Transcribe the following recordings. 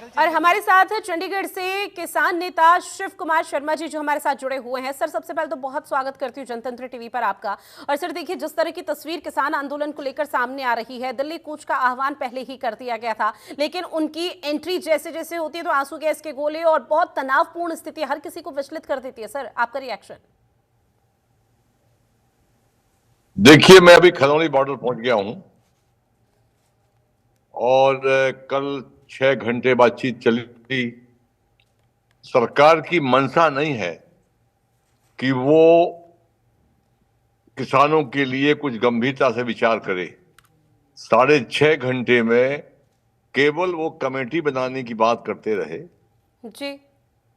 और हमारे साथ चंडीगढ़ से किसान नेता शिव कुमार शर्मा जी जो हमारे साथ जुड़े हुए हैं। सर, सबसे पहले तो बहुत स्वागत करती हूँ जनतंत्र टीवी पर आपका। और सर देखिए, जिस तरह की तस्वीर किसान आंदोलन को लेकर सामने आ रही है, दिल्ली कूच का आह्वान पहले ही कर दिया गया था, लेकिन उनकी एंट्री जैसे जैसे होती है तो आंसू गैस के गोले और बहुत तनावपूर्ण स्थिति हर किसी को विचलित कर देती है। सर, आपका रिएक्शन? देखिए, मैं अभी खनौली बॉर्डर पहुंच गया हूं और कल 6 घंटे बातचीत चली। सरकार की मंशा नहीं है कि वो किसानों के लिए कुछ गंभीरता से विचार करे। 6.5 घंटे में केवल वो कमेटी बनाने की बात करते रहे। जी।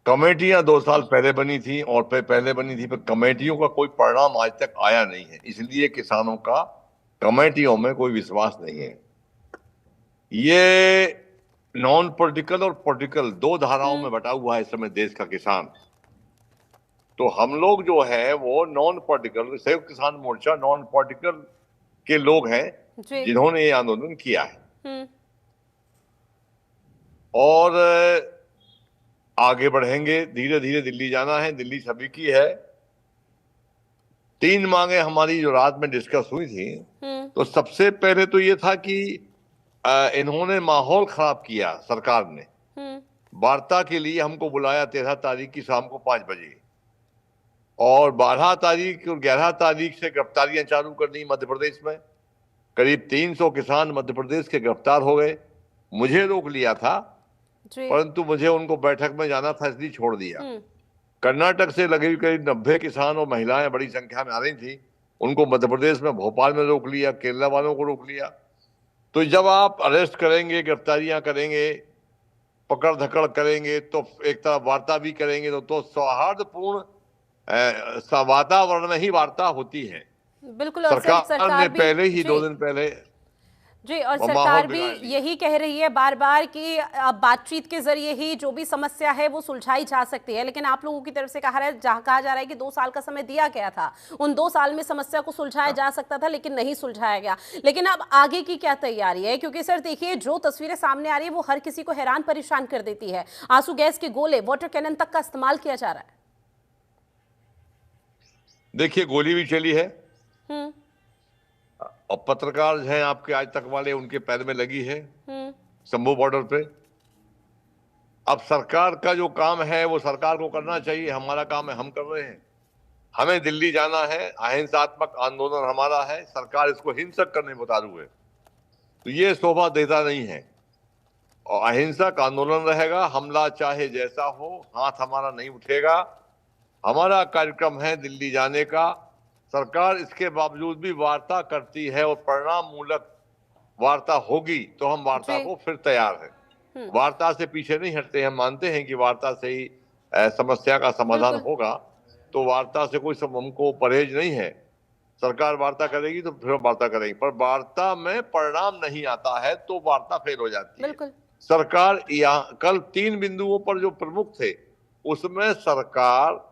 कमेटियां 2 साल पहले बनी थी और पहले बनी थी, पर कमेटियों का कोई परिणाम आज तक आया नहीं है। इसलिए किसानों का कमेटियों में कोई विश्वास नहीं है। ये नॉन पॉलिटिकल और पॉलिटिकल 2 धाराओं में बटा हुआ है इस समय देश का किसान। तो हम लोग जो है वो नॉन पॉलिटिकल, संयुक्त किसान मोर्चा नॉन पॉलिटिकल के लोग हैं जिन्होंने ये आंदोलन किया है और आगे बढ़ेंगे। धीरे धीरे दिल्ली जाना है, दिल्ली सभी की है। 3 मांगे हमारी जो रात में डिस्कस हुई थी, तो सबसे पहले तो ये था कि इन्होंने माहौल खराब किया। सरकार ने वार्ता के लिए हमको बुलाया 13 तारीख की शाम को 5 बजे और 12 तारीख और 11 तारीख से गिरफ्तारियां चालू कर दी मध्य प्रदेश में। करीब 300 किसान मध्य प्रदेश के गिरफ्तार हो गए। मुझे रोक लिया था, परंतु मुझे उनको बैठक में जाना था इसलिए छोड़ दिया। कर्नाटक से लगे करीब 90 किसान और महिलाएं बड़ी संख्या में आ रही थी, उनको मध्य प्रदेश में भोपाल में रोक लिया, केरला वालों को रोक लिया। तो जब आप अरेस्ट करेंगे, गिरफ्तारियां करेंगे, पकड़ धकड़ करेंगे, तो एक तरफ वार्ता भी करेंगे, तो सौहार्दपूर्ण वातावरण में ही वार्ता होती है। बिल्कुल। और सरकार ने पहले ही 2 दिन पहले जी, और सरकार भी यही कह रही है बार बार कि बातचीत के जरिए ही जो भी समस्या है वो सुलझाई जा सकती है, लेकिन आप लोगों की तरफ से कहा जा रहा है कि 2 साल का समय दिया गया था, उन 2 साल में समस्या को सुलझाया जा सकता था लेकिन नहीं सुलझाया गया। लेकिन अब आगे की क्या तैयारी है? क्योंकि सर देखिए, जो तस्वीरें सामने आ रही है वो हर किसी को हैरान परेशान कर देती है। आंसू गैस के गोले, वाटर कैनन तक का इस्तेमाल किया जा रहा है। देखिए, गोली भी चली है और पत्रकार हैं आपके आज तक वाले, उनके पैर में लगी है शंभू बॉर्डर पे। अब सरकार का जो काम है वो सरकार को करना चाहिए, हमारा काम है, हम कर रहे हैं। हमें दिल्ली जाना है, अहिंसात्मक आंदोलन हमारा है, सरकार इसको हिंसक करने में उतारू है, तो ये शोभा देता नहीं है। और अहिंसक आंदोलन रहेगा, हमला चाहे जैसा हो, हाथ हमारा नहीं उठेगा। हमारा कार्यक्रम है दिल्ली जाने का। सरकार इसके बावजूद भी वार्ता करती है और परिणाम मूलक वार्ता होगी तो हम वार्ता को फिर तैयार हैं। वार्ता से पीछे नहीं हटते। हम मानते हैं कि वार्ता से ही समस्या का समाधान होगा, तो वार्ता से कोई हमको परहेज नहीं है। सरकार वार्ता करेगी तो फिर वार्ता करेगी, पर वार्ता में परिणाम नहीं आता है तो वार्ता फेल हो जाती है। सरकार कल 3 बिंदुओं पर जो प्रमुख थे उसमें सरकार,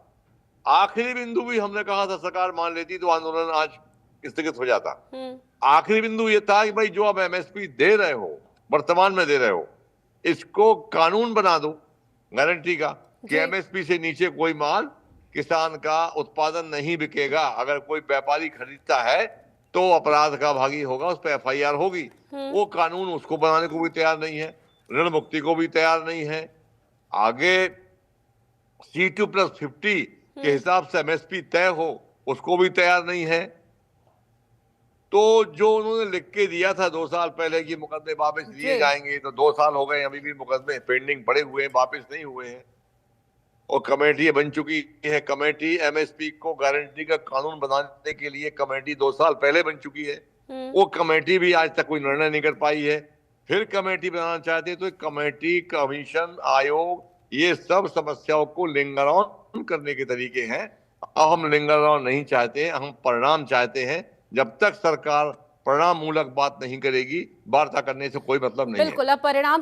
आखिरी बिंदु भी हमने कहा था सरकार मान लेती तो आंदोलन आज स्थगित हो जाता। आखिरी बिंदु ये था कि भाई जो अब एमएसपी दे रहे हो, वर्तमान में दे रहे हो, इसको कानून बना दो गारंटी का कि एमएसपी से नीचे कोई माल किसान का उत्पादन नहीं बिकेगा। अगर कोई व्यापारी खरीदता है तो अपराध का भागी होगा, उस पर एफआईआर होगी। वो कानून उसको बनाने को भी तैयार नहीं है, ऋण मुक्ति को भी तैयार नहीं है, आगे C2+50 के हिसाब से एमएसपी तय हो उसको भी तैयार नहीं है। तो जो उन्होंने लिख के दिया था 2 साल पहले कि मुकदमे वापस लिए जाएंगे, तो 2 साल हो गए, अभी भी मुकदमे पेंडिंग पड़े हुए हैं, वापस नहीं हुए हैं। और कमेटी बन चुकी है, कमेटी एमएसपी को गारंटी का कानून बनाने के लिए कमेटी 2 साल पहले बन चुकी है। वो कमेटी भी आज तक कोई निर्णय नहीं कर पाई है। फिर कमेटी बनाना चाहते तो कमेटी, कमीशन, आयोग, ये सब समस्याओं को लिंगर ऑन करने के तरीके हैं। अब हम लिंगर ऑन नहीं चाहते, हम परिणाम चाहते हैं। जब तक सरकार परिणाम मूलक बात नहीं करेगी, वार्ता करने से कोई मतलब नहीं है। बिल्कुल, अब परिणाम